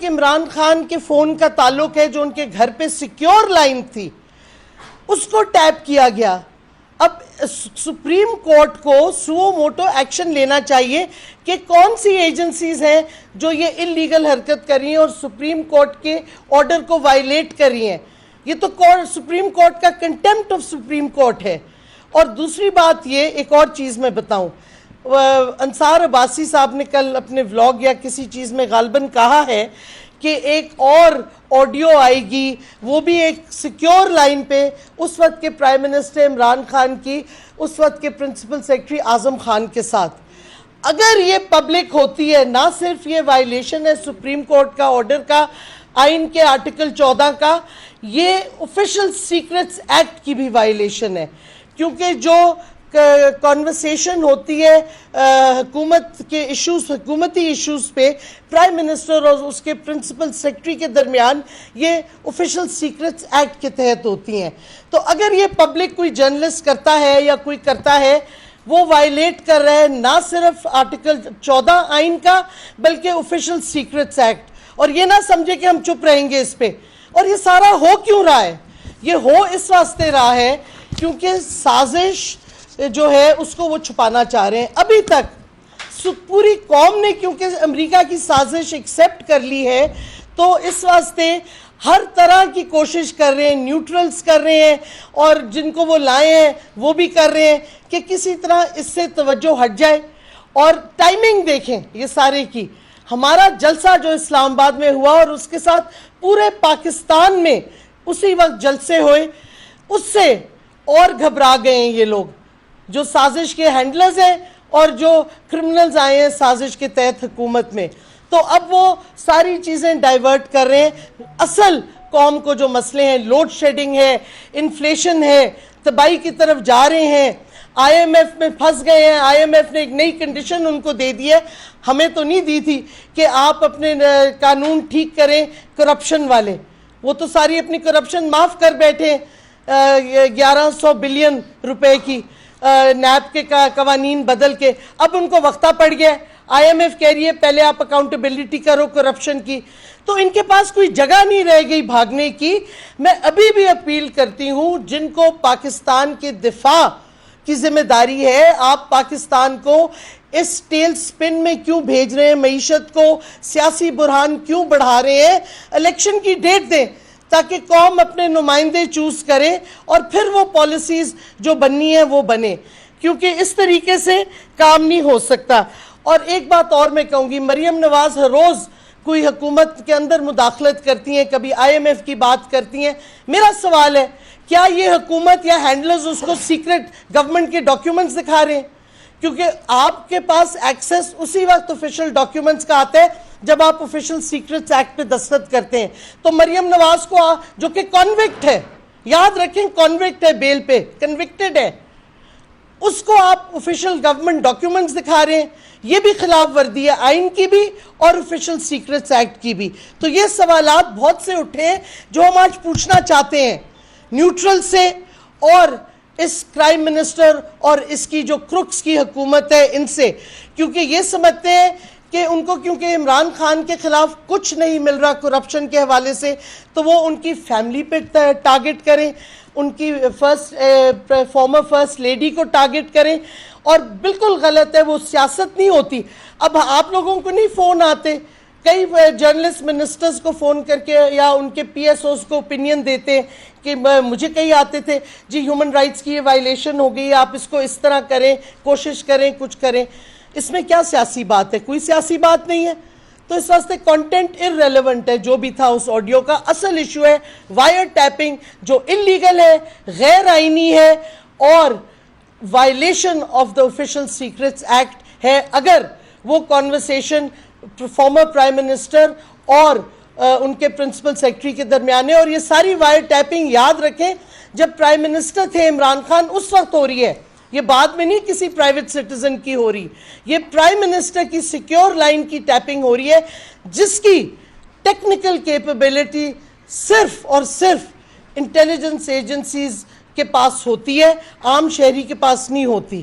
تک عمران خان کے فون کا تعلق ہے جو ان کے گھر پہ سیکیور لائن تھی اس کو ٹیپ کیا گیا. اب سپریم کورٹ کو سو موٹو ایکشن لینا چاہیے کہ کون سی ایجنسیز ہیں جو یہ انلیگل حرکت کر رہی ہیں اور سپریم کورٹ کے آرڈر کو وائلیٹ کر رہی ہیں. یہ تو سپریم کورٹ کا کنٹیمپٹ آف سپریم کورٹ ہے. اور دوسری بات یہ ایک اور چیز میں بتاؤں, انصار عباسی صاحب نے کل اپنے ولاگ یا کسی چیز میں غالباً کہا ہے کہ ایک اور آڈیو آئے گی, وہ بھی ایک سیکیور لائن پہ اس وقت کے پرائم منسٹر عمران خان کی اس وقت کے پرنسپل سیکرٹری اعظم خان کے ساتھ. اگر یہ پبلک ہوتی ہے, نہ صرف یہ وائلیشن ہے سپریم کورٹ کا آرڈر کا, آئین کے آرٹیکل 14 کا, یہ آفیشل سیکرٹس ایکٹ کی بھی وائلیشن ہے. کیونکہ جو کانورسیشن ہوتی ہے حکومت کے ایشوز, حکومتی ایشوز پہ پرائم منسٹر اور اس کے پرنسپل سیکرٹری کے درمیان, یہ آفیشل سیکرٹس ایکٹ کے تحت ہوتی ہیں. تو اگر یہ پبلک کوئی جرنلسٹ کرتا ہے یا کوئی کرتا ہے, وہ وائلیٹ کر رہا ہے نہ صرف آرٹیکل 14 آئین کا بلکہ آفیشل سیکرٹس ایکٹ. اور یہ نہ سمجھے کہ ہم چپ رہیں گے اس پہ. اور یہ سارا ہو کیوں رہا ہے؟ یہ ہو اس واسطے رہا ہے کیونکہ سازش جو ہے اس کو وہ چھپانا چاہ رہے ہیں. ابھی تک پوری قوم نے کیونکہ امریکہ کی سازش ایکسیپٹ کر لی ہے تو اس واسطے ہر طرح کی کوشش کر رہے ہیں, نیوٹرلز کر رہے ہیں اور جن کو وہ لائے ہیں وہ بھی کر رہے ہیں کہ کسی طرح اس سے توجہ ہٹ جائے. اور ٹائمنگ دیکھیں یہ سارے کی, ہمارا جلسہ جو اسلام آباد میں ہوا اور اس کے ساتھ پورے پاکستان میں اسی وقت جلسے ہوئے, اس سے اور گھبرا گئے ہیں یہ لوگ جو سازش کے ہینڈلرز ہیں اور جو کرمنلز آئے ہیں سازش کے تحت حکومت میں. تو اب وہ ساری چیزیں ڈائیورٹ کر رہے ہیں. اصل قوم کو جو مسئلے ہیں, لوڈ شیڈنگ ہے, انفلیشن ہے, تباہی کی طرف جا رہے ہیں, آئی ایم ایف میں پھنس گئے ہیں. آئی ایم ایف نے ایک نئی کنڈیشن ان کو دے دی ہے, ہمیں تو نہیں دی تھی کہ آپ اپنے قانون ٹھیک کریں کرپشن والے. وہ تو ساری اپنی کرپشن معاف کر بیٹھے 1100 بلین روپے کی نیب کے قوانین بدل کے. اب ان کو وقتہ پڑ گیا. آئی ایم ایف کہہ رہی ہے پہلے آپ اکاؤنٹیبلٹی کرو کرپشن کی. تو ان کے پاس کوئی جگہ نہیں رہ گئی بھاگنے کی. میں ابھی بھی اپیل کرتی ہوں جن کو پاکستان کے دفاع کی ذمہ داری ہے, آپ پاکستان کو اس ٹیل سپن میں کیوں بھیج رہے ہیں, معیشت کو سیاسی بحران کیوں بڑھا رہے ہیں. الیکشن کی ڈیٹ دیں تاکہ قوم اپنے نمائندے چوز کرے اور پھر وہ پالیسیز جو بننی ہے وہ بنے, کیونکہ اس طریقے سے کام نہیں ہو سکتا. اور ایک بات اور میں کہوں گی, مریم نواز ہر روز کوئی حکومت کے اندر مداخلت کرتی ہیں, کبھی آئی ایم ایف کی بات کرتی ہیں. میرا سوال ہے کیا یہ حکومت یا ہینڈلرز اس کو سیکرٹ گورنمنٹ کے ڈاکیومنٹس دکھا رہے ہیں؟ کیونکہ آپ کے پاس ایکسس اسی وقت آفیشل ڈاکیومنٹس کا آتا ہے جب آپ آفیشل سیکرٹس ایکٹ پہ دستخط کرتے ہیں. تو مریم نواز کو جو کہ کنوکٹ ہے, یاد رکھیں کنوکٹ ہے, بیل پہ کنوکٹڈ ہے, اس کو آپ آفیشل گورنمنٹ ڈاکیومنٹس دکھا رہے ہیں. یہ بھی خلاف ورزی ہے آئین کی بھی اور آفیشل سیکرٹس ایکٹ کی بھی. تو یہ سوالات بہت سے اٹھے ہیں جو ہم آج پوچھنا چاہتے ہیں نیوٹرل سے اور اس پرائم منسٹر اور اس کی جو کروکس کی حکومت ہے ان سے, کیونکہ یہ سمجھتے ہیں کہ ان کو کیونکہ عمران خان کے خلاف کچھ نہیں مل رہا کرپشن کے حوالے سے تو وہ ان کی فیملی پہ ٹارگٹ کریں, ان کی فارمر فرسٹ لیڈی کو ٹارگٹ کریں. اور بالکل غلط ہے, وہ سیاست نہیں ہوتی. اب آپ لوگوں کو نہیں فون آتے, کئی جرنلسٹ منسٹرز کو فون کر کے یا ان کے پی ایس اوز کو اوپینین دیتے ہیں کہ مجھے کئی آتے تھے جی ہیومن رائٹس کی یہ وائلیشن ہو گئی, آپ اس کو اس طرح کریں, کوشش کریں, کچھ کریں. اس میں کیا سیاسی بات ہے؟ کوئی سیاسی بات نہیں ہے. تو اس واسطے کانٹینٹ ارریلیونٹ ہے جو بھی تھا اس آڈیو کا. اصل ایشو ہے وائر ٹیپنگ جو انلیگل ہے, غیر آئینی ہے اور violation of the official secrets act ہے. اگر وہ کانورسیشن فارمر پرائم منسٹر اور ان کے پرنسپل سیکرٹری کے درمیان ہے, اور یہ ساری وائر ٹیپنگ یاد رکھیں جب پرائم منسٹر تھے عمران خان اس وقت ہو رہی ہے, یہ بعد میں نہیں کسی پرائیویٹ سٹیزن کی ہو رہی. یہ پرائم منسٹر کی سیکیور لائن کی ٹیپنگ ہو رہی ہے جس کی ٹیکنیکل کیپیبلٹی صرف اور صرف انٹیلیجنس ایجنسیز کے پاس ہوتی ہے, عام شہری کے پاس نہیں ہوتی.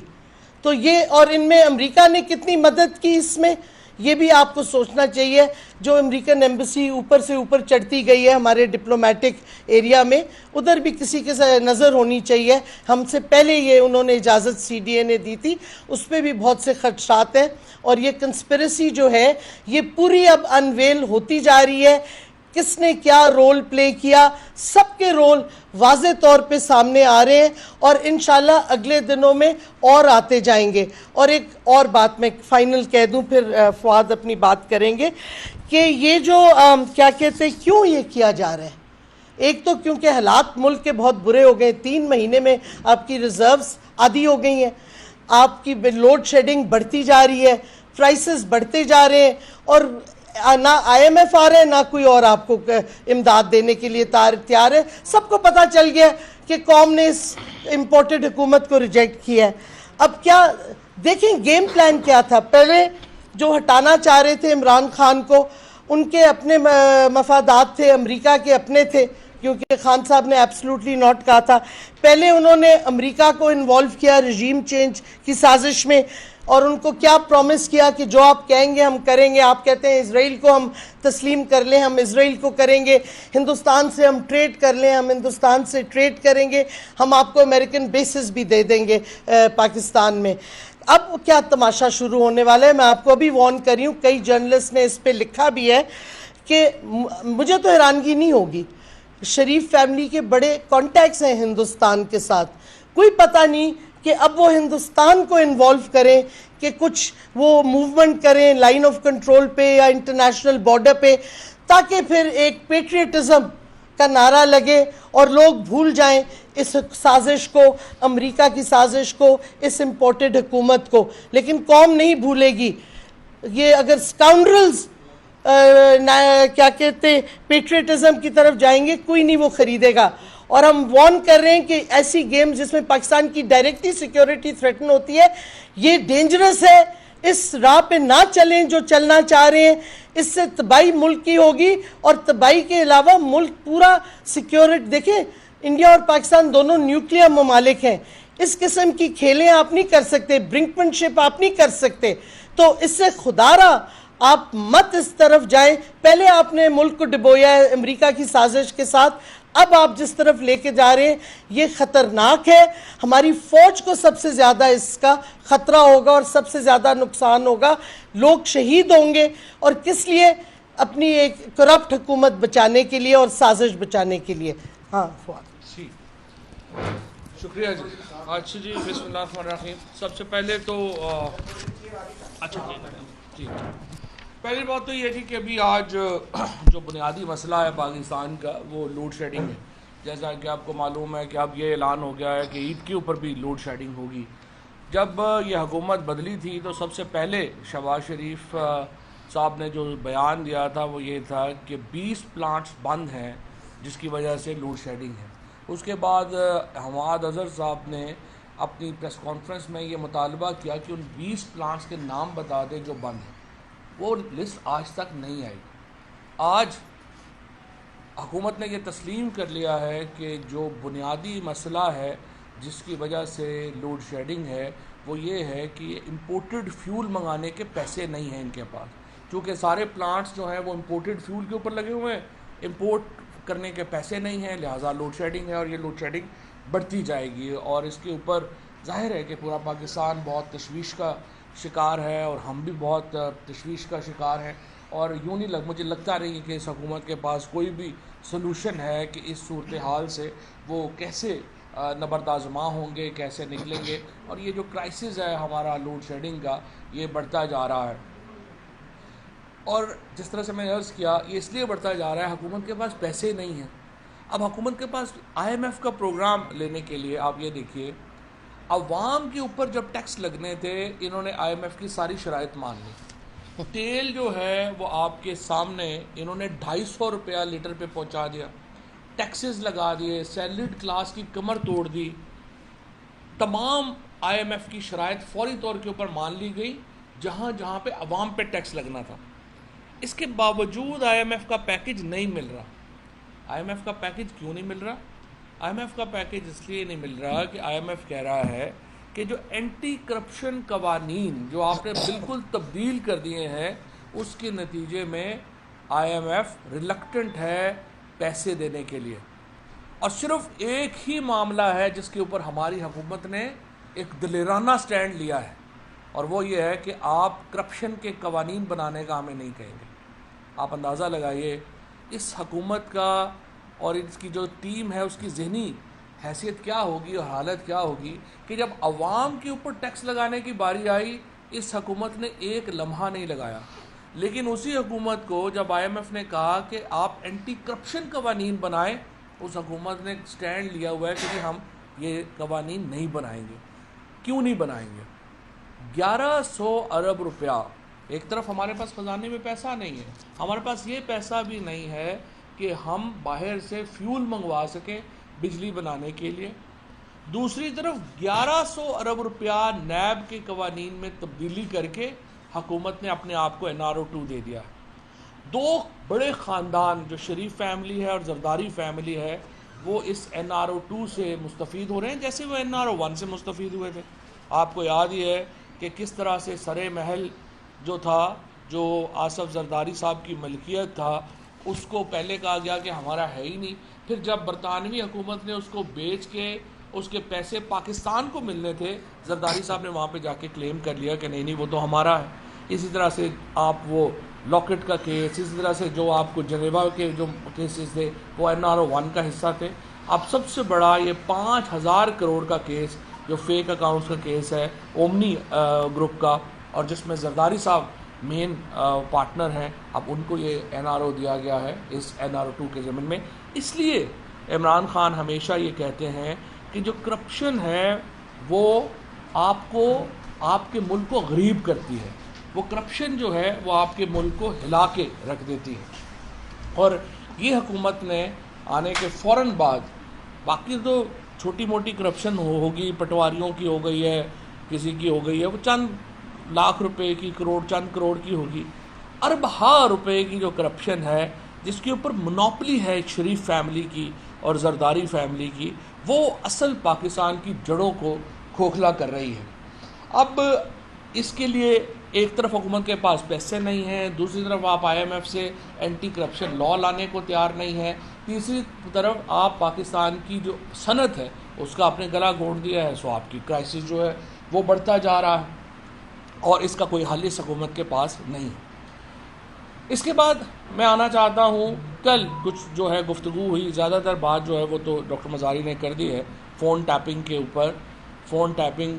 تو یہ, اور ان میں امریکہ نے کتنی مدد کی اس میں, یہ بھی آپ کو سوچنا چاہیے. جو امریکن ایمبیسی اوپر سے اوپر چڑھتی گئی ہے ہمارے ڈپلومیٹک ایریا میں, ادھر بھی کسی کے نظر ہونی چاہیے. ہم سے پہلے یہ انہوں نے اجازت سی ڈی اے نے دی تھی, اس پہ بھی بہت سے خدشات ہیں. اور یہ کنسپریسی جو ہے یہ پوری اب انویل ہوتی جا رہی ہے. کس نے کیا رول پلے کیا, سب کے رول واضح طور پہ سامنے آ رہے ہیں, اور انشاءاللہ اگلے دنوں میں اور آتے جائیں گے. اور ایک اور بات میں فائنل کہہ دوں, پھر فؤاد اپنی بات کریں گے, کہ یہ جو کیا کہتے ہیں کیوں یہ کیا جا رہا ہے. ایک تو کیونکہ حالات ملک کے بہت برے ہو گئے, 3 مہینے میں آپ کی ریزروز آدھی ہو گئی ہیں, آپ کی لوڈ شیڈنگ بڑھتی جا رہی ہے, پرائسز بڑھتے جا رہے ہیں, اور نہ آئی ایم ایف آ رہے ہیں نہ کوئی اور آپ کو امداد دینے کے لیے تیار ہے. سب کو پتہ چل گیا کہ قوم نے اس امپورٹڈ حکومت کو ریجیکٹ کیا ہے. اب کیا دیکھیں گیم پلان کیا تھا. پہلے جو ہٹانا چاہ رہے تھے عمران خان کو, ان کے اپنے مفادات تھے, امریکہ کے اپنے تھے, کیونکہ خان صاحب نے ایبسلوٹلی ناٹ کہا تھا. پہلے انہوں نے امریکہ کو انوالو کیا رجیم چینج کی سازش میں, اور ان کو کیا پرومس کیا کہ جو آپ کہیں گے ہم کریں گے. آپ کہتے ہیں اسرائیل کو ہم تسلیم کر لیں, ہم اسرائیل کو کریں گے. ہندوستان سے ہم ٹریڈ کر لیں, ہم ہندوستان سے ٹریڈ کریں گے. ہم آپ کو امریکن بیسز بھی دے دیں گے پاکستان میں. اب کیا تماشا شروع ہونے والا ہے, میں آپ کو ابھی وارن کر رہی ہوں, کئی جرنلسٹ نے اس پہ لکھا بھی ہے کہ مجھے تو حیرانگی نہیں ہوگی, شریف فیملی کے بڑے کانٹیکٹس ہیں ہندوستان کے ساتھ, کوئی پتہ نہیں کہ اب وہ ہندوستان کو انوالو کریں, کہ کچھ وہ موومنٹ کریں لائن آف کنٹرول پہ یا انٹرنیشنل بارڈر پہ, تاکہ پھر ایک پیٹریٹزم کا نعرہ لگے اور لوگ بھول جائیں اس سازش کو, امریکہ کی سازش کو, اس امپورٹڈ حکومت کو. لیکن قوم نہیں بھولے گی. یہ اگر سکاؤنڈرلز کیا کہتے پیٹریٹزم کی طرف جائیں گے, کوئی نہیں وہ خریدے گا. اور ہم وارن کر رہے ہیں کہ ایسی گیم جس میں پاکستان کی ڈائریکٹلی سیکیورٹی تھریٹن ہوتی ہے, یہ ڈینجرس ہے. اس راہ پہ نہ چلیں جو چلنا چاہ رہے ہیں. اس سے تباہی ملک کی ہوگی, اور تباہی کے علاوہ ملک پورا سیکیورٹی. دیکھیں انڈیا اور پاکستان دونوں نیوکلیر ممالک ہیں, اس قسم کی کھیلیں آپ نہیں کر سکتے, برنکمن شپ آپ نہیں کر سکتے. تو اس سے خدا را آپ مت اس طرف جائیں. پہلے آپ نے ملک کو ڈبویا ہے امریکہ کی سازش کے ساتھ, اب آپ جس طرف لے کے جا رہے ہیں یہ خطرناک ہے. ہماری فوج کو سب سے زیادہ اس کا خطرہ ہوگا اور سب سے زیادہ نقصان ہوگا, لوگ شہید ہوں گے. اور کس لیے؟ اپنی ایک کرپٹ حکومت بچانے کے لیے اور سازش بچانے کے لیے. ہاں فواد جی شکریہ جی. اچھا جی, بسم اللہ الرحمن الرحیم. سب سے پہلے تو اچھا جی, پہلی بات تو یہ تھی کہ ابھی آج جو بنیادی مسئلہ ہے پاکستان کا وہ لوڈ شیڈنگ ہے. جیسا کہ آپ کو معلوم ہے کہ اب یہ اعلان ہو گیا ہے کہ عید کے اوپر بھی لوڈ شیڈنگ ہوگی. جب یہ حکومت بدلی تھی تو سب سے پہلے شہباز شریف صاحب نے جو بیان دیا تھا وہ یہ تھا کہ 20 پلانٹس بند ہیں جس کی وجہ سے لوڈ شیڈنگ ہے. اس کے بعد حماد اظہر صاحب نے اپنی پریس کانفرنس میں یہ مطالبہ کیا کہ ان 20 پلانٹس کے نام بتا دیں جو بند ہیں. وہ لسٹ آج تک نہیں آئی. آج حکومت نے یہ تسلیم کر لیا ہے کہ جو بنیادی مسئلہ ہے جس کی وجہ سے لوڈ شیڈنگ ہے وہ یہ ہے کہ امپورٹڈ فیول منگانے کے پیسے نہیں ہیں ان کے پاس. چونکہ سارے پلانٹس جو ہیں وہ امپورٹڈ فیول کے اوپر لگے ہوئے ہیں, امپورٹ کرنے کے پیسے نہیں ہیں, لہٰذا لوڈ شیڈنگ ہے. اور یہ لوڈ شیڈنگ بڑھتی جائے گی, اور اس کے اوپر ظاہر ہے کہ پورا پاکستان بہت تشویش کا شکار ہے, اور ہم بھی بہت تشویش کا شکار ہیں. اور یوں نہیں مجھے لگتا نہیں کہ اس حکومت کے پاس کوئی بھی سلوشن ہے کہ اس صورتحال سے وہ کیسے نبردآزما ہوں گے, کیسے نکلیں گے. اور یہ جو کرائسس ہے ہمارا لوڈ شیڈنگ کا, یہ بڑھتا جا رہا ہے. اور جس طرح سے میں نے عرض کیا, یہ اس لیے بڑھتا جا رہا ہے, حکومت کے پاس پیسے نہیں ہیں. اب حکومت کے پاس آئی ایم ایف کا پروگرام لینے کے لیے آپ یہ دیکھیے, عوام کے اوپر جب ٹیکس لگنے تھے انہوں نے آئی ایم ایف کی ساری شرائط مان لی. تیل جو ہے وہ آپ کے سامنے انہوں نے 250 روپیہ لیٹر پہ پہنچا دیا, ٹیکسز لگا دیے, سیلریڈ کلاس کی کمر توڑ دی. تمام آئی ایم ایف کی شرائط فوری طور کے اوپر مان لی گئی جہاں جہاں پہ عوام پہ ٹیکس لگنا تھا. اس کے باوجود آئی ایم ایف کا پیکج نہیں مل رہا. آئی ایم ایف کا پیکج کیوں نہیں مل رہا؟ آئی ایم ایف کا پیکج اس لیے نہیں مل رہا کہ آئی ایم ایف کہہ رہا ہے کہ جو اینٹی کرپشن قوانین جو آپ نے بالکل تبدیل کر دیے ہیں اس کے نتیجے میں آئی ایم ایف ریلکٹنٹ ہے پیسے دینے کے لیے. اور صرف ایک ہی معاملہ ہے جس کے اوپر ہماری حکومت نے ایک دلیرانہ سٹینڈ لیا ہے, اور وہ یہ ہے کہ آپ کرپشن کے قوانین بنانے کا ہمیں نہیں کہیں گے. آپ اندازہ لگائیے اس حکومت کا اور اس کی جو ٹیم ہے اس کی ذہنی حیثیت کیا ہوگی اور حالت کیا ہوگی کہ جب عوام کے اوپر ٹیکس لگانے کی باری آئی اس حکومت نے ایک لمحہ نہیں لگایا. لیکن اسی حکومت کو جب آئی ایم ایف نے کہا کہ آپ اینٹی کرپشن قوانین بنائیں, اس حکومت نے سٹینڈ لیا ہوا ہے کہ جی ہم یہ قوانین نہیں بنائیں گے. کیوں نہیں بنائیں گے؟ 1100 ارب روپیہ ایک طرف ہمارے پاس خزانے میں پیسہ نہیں ہے, ہمارے پاس یہ پیسہ بھی نہیں ہے کہ ہم باہر سے فیول منگوا سکیں بجلی بنانے کے لیے. دوسری طرف 1100 ارب روپیہ نیب کے قوانین میں تبدیلی کر کے حکومت نے اپنے آپ کو NRO2 دے دیا. دو بڑے خاندان جو شریف فیملی ہے اور زرداری فیملی ہے وہ اس NRO2 سے مستفید ہو رہے ہیں جیسے وہ NRO1 سے مستفید ہوئے تھے. آپ کو یاد ہی ہے کہ کس طرح سے سرے محل جو تھا جو آصف زرداری صاحب کی ملکیت تھا اس کو پہلے کہا گیا کہ ہمارا ہے ہی نہیں, پھر جب برطانوی حکومت نے اس کو بیچ کے اس کے پیسے پاکستان کو ملنے تھے زرداری صاحب نے وہاں پہ جا کے کلیم کر لیا کہ نہیں وہ تو ہمارا ہے. اسی طرح سے آپ وہ لاکٹ کا کیس, اسی طرح سے جو آپ کو جنیوا کے جو کیسز تھے وہ NRO1 کا حصہ تھے. اب سب سے بڑا یہ 5000 کروڑ کا کیس جو فیک اکاؤنٹس کا کیس ہے اومنی گروپ کا, اور جس میں زرداری صاحب مین پارٹنر ہیں, اب ان کو یہ NRO دیا گیا ہے اس NRO2 کے ضمن میں. اس لیے عمران خان ہمیشہ یہ کہتے ہیں کہ جو کرپشن ہے وہ آپ کو آپ کے ملک کو غریب کرتی ہے, وہ کرپشن جو ہے وہ آپ کے ملک کو ہلا کے رکھ دیتی ہے. اور یہ حکومت نے آنے کے فوراً بعد, باقی تو چھوٹی موٹی کرپشن ہوگی, پٹواریوں کی ہو گئی ہے, کسی کی ہو گئی ہے, وہ چند لاکھ روپے کی چند کروڑ کی ہوگی, اربہ روپے کی جو کرپشن ہے جس کے اوپر منوپلی ہے ایک شریف فیملی کی اور زرداری فیملی کی, وہ اصل پاکستان کی جڑوں کو کھوکھلا کر رہی ہے. اب اس کے لیے ایک طرف حکومت کے پاس پیسے نہیں ہیں, دوسری طرف آپ آئی ایم ایف سے اینٹی کرپشن لا لانے کو تیار نہیں ہیں, تیسری طرف آپ پاکستان کی جو صنعت ہے اس کا اپنے گلا گھونٹ دیا ہے. سو آپ کی کرائسس جو ہے وہ بڑھتا جا رہا ہے اور اس کا کوئی حل اس حکومت کے پاس نہیں. اس کے بعد میں آنا چاہتا ہوں, کل کچھ جو ہے گفتگو ہوئی, زیادہ تر بات جو ہے وہ تو ڈاکٹر مزاری نے کر دی ہے. فون ٹیپنگ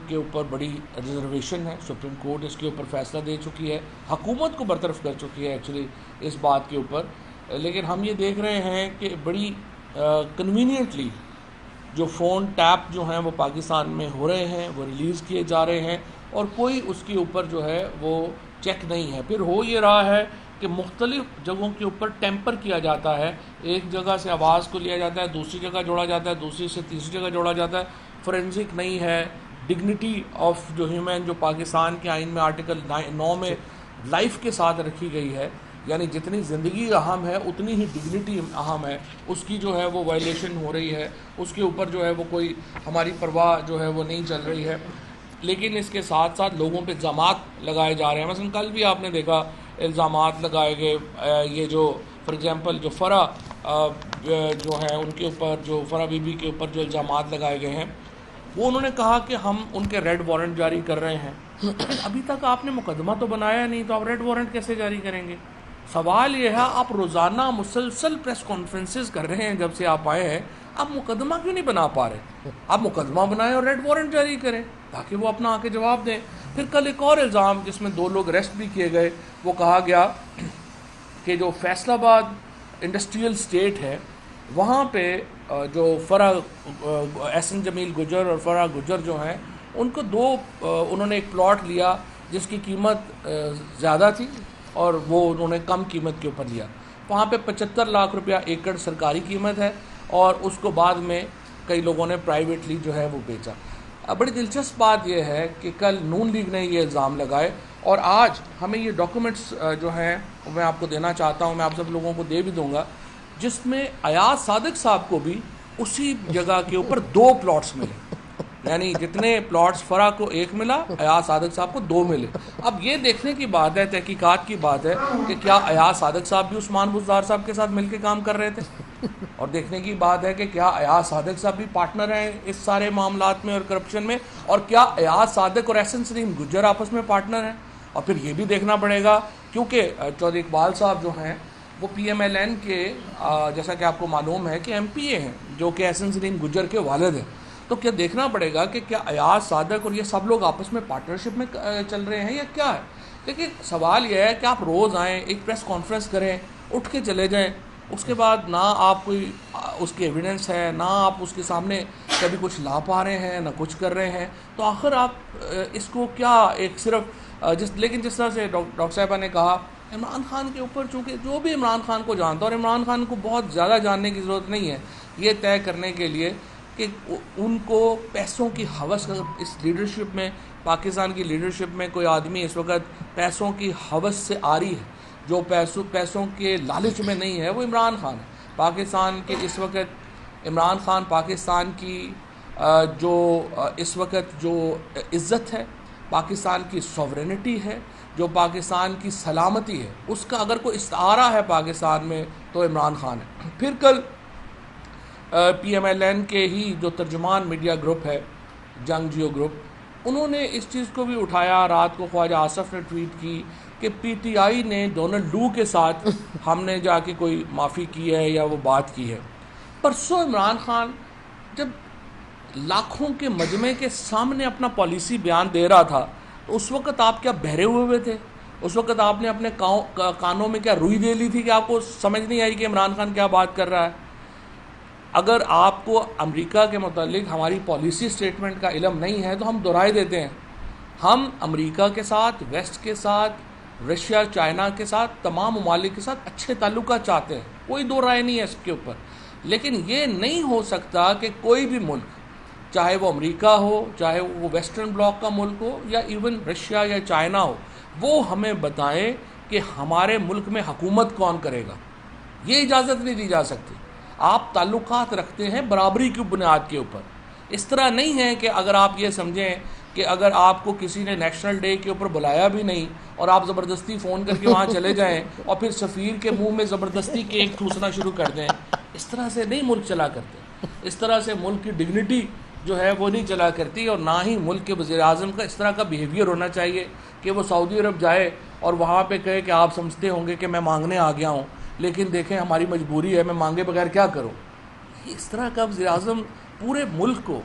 کے اوپر بڑی ریزرویشن ہے, سپریم کورٹ اس کے اوپر فیصلہ دے چکی ہے, حکومت کو برطرف کر چکی ہے ایکچولی اس بات کے اوپر. لیکن ہم یہ دیکھ رہے ہیں کہ بڑی کنوینئنٹلی جو فون ٹیپ جو ہیں وہ پاکستان میں ہو رہے ہیں, وہ ریلیز کیے جا رہے ہیں اور کوئی اس کے اوپر جو ہے وہ چیک نہیں ہے. پھر ہو یہ رہا ہے کہ مختلف جگہوں کے اوپر ٹیمپر کیا جاتا ہے, ایک جگہ سے آواز کو لیا جاتا ہے, دوسری جگہ جوڑا جاتا ہے, دوسری سے تیسری جگہ جوڑا جاتا ہے. فورینزک نہیں ہے, ڈگنیٹی آف جو ہیومن جو پاکستان کے آئین میں آرٹیکل 9 میں لائف کے ساتھ رکھی گئی ہے, یعنی جتنی زندگی اہم ہے اتنی ہی ڈگنیٹی اہم ہے, اس کی جو ہے وہ وائلیشن ہو رہی ہے, اس کے اوپر جو ہے وہ کوئی ہماری پرواہ جو ہے وہ نہیں چل رہی ہے. لیکن اس کے ساتھ ساتھ لوگوں پہ الزامات لگائے جا رہے ہیں. مثلا کل بھی آپ نے دیکھا الزامات لگائے گئے, یہ جو فار ایگزامپل جو فرح جو ہیں ان کے اوپر, جو فرح بی بی کے اوپر جو الزامات لگائے گئے ہیں, وہ انہوں نے کہا کہ ہم ان کے ریڈ وارنٹ جاری کر رہے ہیں. ابھی تک آپ نے مقدمہ تو بنایا نہیں, تو آپ ریڈ وارنٹ کیسے جاری کریں گے؟ سوال یہ ہے, آپ روزانہ مسلسل پریس کانفرنسز کر رہے ہیں جب سے آپ آئے ہیں, آپ مقدمہ کیوں نہیں بنا پا رہے؟ آپ مقدمہ بنائیں اور ریڈ وارنٹ جاری کریں تاکہ وہ اپنا آ کے جواب دیں. پھر کل ایک اور الزام جس میں 2 لوگ اریسٹ بھی کیے گئے, وہ کہا گیا کہ جو فیصل آباد انڈسٹریل اسٹیٹ ہے وہاں پہ جو فرح احسن جمیل گجر اور فرح گجر جو ہیں ان کو انہوں نے ایک پلاٹ لیا جس کی قیمت زیادہ تھی اور وہ انہوں نے کم قیمت کے اوپر لیا. وہاں پہ 75 لاکھ روپیہ ایکڑ سرکاری قیمت ہے اور اس کو بعد میں کئی لوگوں نے پرائیویٹلی جو ہے وہ بیچا. بڑی دلچسپ بات یہ ہے کہ کل نون لیگ نے یہ الزام لگائے اور آج ہمیں یہ ڈاکومنٹس جو ہیں میں آپ کو دینا چاہتا ہوں, میں آپ سب لوگوں کو دے بھی دوں گا, جس میں ایاز صادق صاحب کو بھی اسی جگہ کے اوپر 2 پلاٹس ملے. یعنی جتنے پلاٹس فرا کو 1 ملا ایاز صادق صاحب کو 2 ملے. اب یہ دیکھنے کی بات ہے, تحقیقات کی بات ہے کہ کیا ایاز صادق صاحب بھی عثمان بزدار صاحب کے ساتھ مل کے کام کر رہے تھے, اور دیکھنے کی بات ہے کہ کیا ایاز صادق صاحب بھی پارٹنر ہیں اس سارے معاملات میں اور کرپشن میں, اور کیا ایاز صادق اور احسن سلیم گجر آپس میں پارٹنر ہیں. اور پھر یہ بھی دیکھنا پڑے گا کیونکہ چودھری اقبال صاحب جو ہیں وہ پی ایم ایل این کے جیسا کہ آپ کو معلوم ہے کہ ایم پی اے ہیں جو کہ احسن سلیم گجر کے والد ہیں. تو کیا دیکھنا پڑے گا کہ کیا ایاز صادق اور یہ سب لوگ آپس میں پارٹنرشپ میں چل رہے ہیں یا کیا ہے. لیکن سوال یہ ہے کہ آپ روز آئیں, ایک پریس کانفرنس کریں, اٹھ کے چلے جائیں, اس کے بعد نہ آپ کوئی اس کی ایویڈنس ہے, نہ آپ اس کے سامنے کبھی کچھ لا پا رہے ہیں, نہ کچھ کر رہے ہیں, تو آخر آپ اس کو کیا ایک صرف لیکن جس طرح سے ڈاکٹر صاحبہ نے کہا عمران خان کے اوپر, چونکہ جو بھی عمران خان کو جانتا اور عمران خان کو بہت زیادہ جاننے کی ضرورت نہیں ہے یہ طے کرنے کے لیے کہ ان کو پیسوں کی ہوس, اس لیڈرشپ میں, پاکستان کی لیڈرشپ میں کوئی آدمی اس وقت پیسوں کی ہوس سے آری ہے, جو پیسوں کے لالچ میں نہیں ہے, وہ عمران خان ہے. پاکستان کے اس وقت عمران خان پاکستان کی جو اس وقت جو عزت ہے, پاکستان کی سوورینٹی ہے, جو پاکستان کی سلامتی ہے, اس کا اگر کوئی استعارہ ہے پاکستان میں تو عمران خان ہے. پھر کل پی ایم ایل این کے ہی جو ترجمان میڈیا گروپ ہے جنگ جیو گروپ, انہوں نے اس چیز کو بھی اٹھایا. رات کو خواجہ آصف نے ٹویٹ کی کہ پی ٹی آئی نے ڈونلڈ لو کے ساتھ ہم نے جا کے کوئی معافی کی ہے یا وہ بات کی ہے. پرسوں عمران خان جب لاکھوں کے مجمع کے سامنے اپنا پالیسی بیان دے رہا تھا تو اس وقت آپ کیا بہرے ہوئے تھے؟ اس وقت آپ نے اپنے کانوں میں کیا روئی دے لی تھی کہ آپ کو سمجھ نہیں آئی کہ عمران خان کیا بات کر رہا ہے؟ اگر آپ کو امریکہ کے متعلق ہماری پالیسی سٹیٹمنٹ کا علم نہیں ہے تو ہم دہرائے دیتے ہیں. ہم امریکہ کے ساتھ, ویسٹ کے ساتھ, رشیا, چائنا کے ساتھ, تمام ممالک کے ساتھ اچھے تعلقات چاہتے ہیں, کوئی دو رائے نہیں ہے اس کے اوپر. لیکن یہ نہیں ہو سکتا کہ کوئی بھی ملک, چاہے وہ امریکہ ہو, چاہے وہ ویسٹرن بلاک کا ملک ہو, یا ایون رشیا یا چائنا ہو, وہ ہمیں بتائیں کہ ہمارے ملک میں حکومت کون کرے گا. یہ اجازت نہیں دی جا سکتی. آپ تعلقات رکھتے ہیں برابری کی بنیاد کے اوپر. اس طرح نہیں ہے کہ اگر آپ یہ سمجھیں کہ اگر آپ کو کسی نے نیشنل ڈے کے اوپر بلایا بھی نہیں اور آپ زبردستی فون کر کے وہاں چلے جائیں اور پھر سفیر کے منہ میں زبردستی کیک ٹھوسنا شروع کر دیں, اس طرح سے نہیں ملک چلا کرتے. اس طرح سے ملک کی ڈگنیٹی جو ہے وہ نہیں چلا کرتی, اور نہ ہی ملک کے وزیر اعظم کا اس طرح کا بیہیویئر ہونا چاہیے کہ وہ سعودی عرب جائے اور وہاں پہ کہے کہ آپ سمجھتے ہوں گے کہ میں مانگنے آ گیا ہوں, لیکن دیکھیں ہماری مجبوری ہے, میں مانگے بغیر کیا کروں. اس طرح کا وزیر اعظم پورے ملک کو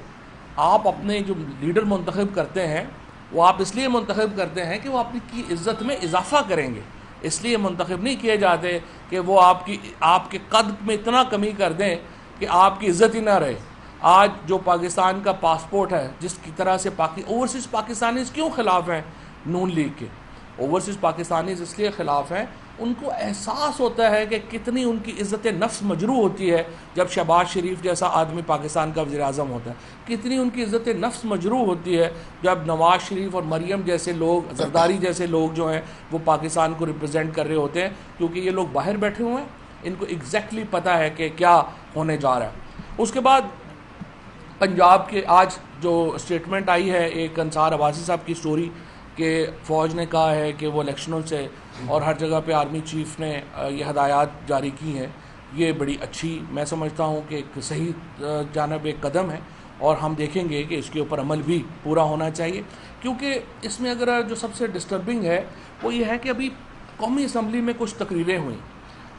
آپ اپنے جو لیڈر منتخب کرتے ہیں وہ آپ اس لیے منتخب کرتے ہیں کہ وہ اپنی کی عزت میں اضافہ کریں گے. اس لیے منتخب نہیں کیے جاتے کہ وہ آپ کے قد میں اتنا کمی کر دیں کہ آپ کی عزت ہی نہ رہے. آج جو پاکستان کا پاسپورٹ ہے, جس کی طرح سے اوورسیز پاکستانیز کیوں خلاف ہیں نون لیگ کے؟ اوورسیز پاکستانیز اس لیے خلاف ہیں, ان کو احساس ہوتا ہے کہ کتنی ان کی عزت نفس مجروح ہوتی ہے جب شہباز شریف جیسا آدمی پاکستان کا وزیر اعظم ہوتا ہے, کتنی ان کی عزت نفس مجروح ہوتی ہے جب نواز شریف اور مریم جیسے لوگ, زرداری جیسے لوگ جو ہیں وہ پاکستان کو ریپرزینٹ کر رہے ہوتے ہیں, کیونکہ یہ لوگ باہر بیٹھے ہوئے ہیں, ان کو ایگزیکٹلی پتہ ہے کہ کیا ہونے جا رہا ہے. اس کے بعد پنجاب کے آج جو اسٹیٹمنٹ آئی ہے ایک انصار عباسی صاحب کی سٹوری کہ فوج نے کہا ہے کہ وہ الیکشنوں سے اور ہر جگہ پہ آرمی چیف نے یہ ہدایات جاری کی ہیں, یہ بڑی اچھی میں سمجھتا ہوں کہ ایک صحیح جانب ایک قدم ہے, اور ہم دیکھیں گے کہ اس کے اوپر عمل بھی پورا ہونا چاہیے. کیونکہ اس میں اگر جو سب سے ڈسٹربنگ ہے وہ یہ ہے کہ ابھی قومی اسمبلی میں کچھ تقریریں ہوئیں,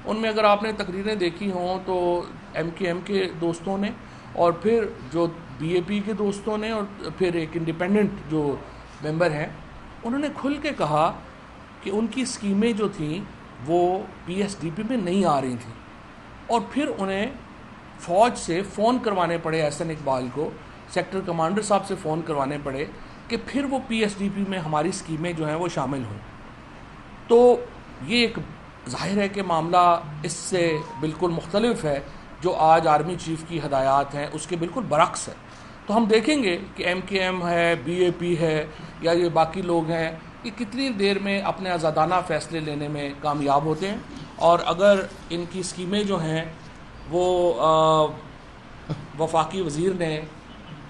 ان میں اگر آپ نے تقریریں دیکھی ہوں تو ایم کے دوستوں نے, اور پھر جو بی اے پی کے دوستوں نے, اور پھر ایک انڈیپینڈنٹ جو ممبر ہیں, انہوں نے کھل کے کہا کہ ان کی اسکیمیں جو تھیں وہ پی ایس ڈی پی میں نہیں آ رہی تھیں, اور پھر انہیں فوج سے فون کروانے پڑے, احسن اقبال کو سیکٹر کمانڈر صاحب سے فون کروانے پڑے کہ پھر وہ پی ایس ڈی پی میں ہماری اسکیمیں جو ہیں وہ شامل ہوں. تو یہ ایک ظاہر ہے کہ معاملہ اس سے بالکل مختلف ہے, جو آج آرمی چیف کی ہدایات ہیں اس کے بالکل برعکس ہے. تو ہم دیکھیں گے کہ ایم ہے, بی اے پی ہے, یا یہ باقی لوگ ہیں, کہ کتنی دیر میں اپنے آزادانہ فیصلے لینے میں کامیاب ہوتے ہیں. اور اگر ان کی اسکیمیں جو ہیں وہ وفاقی وزیر نے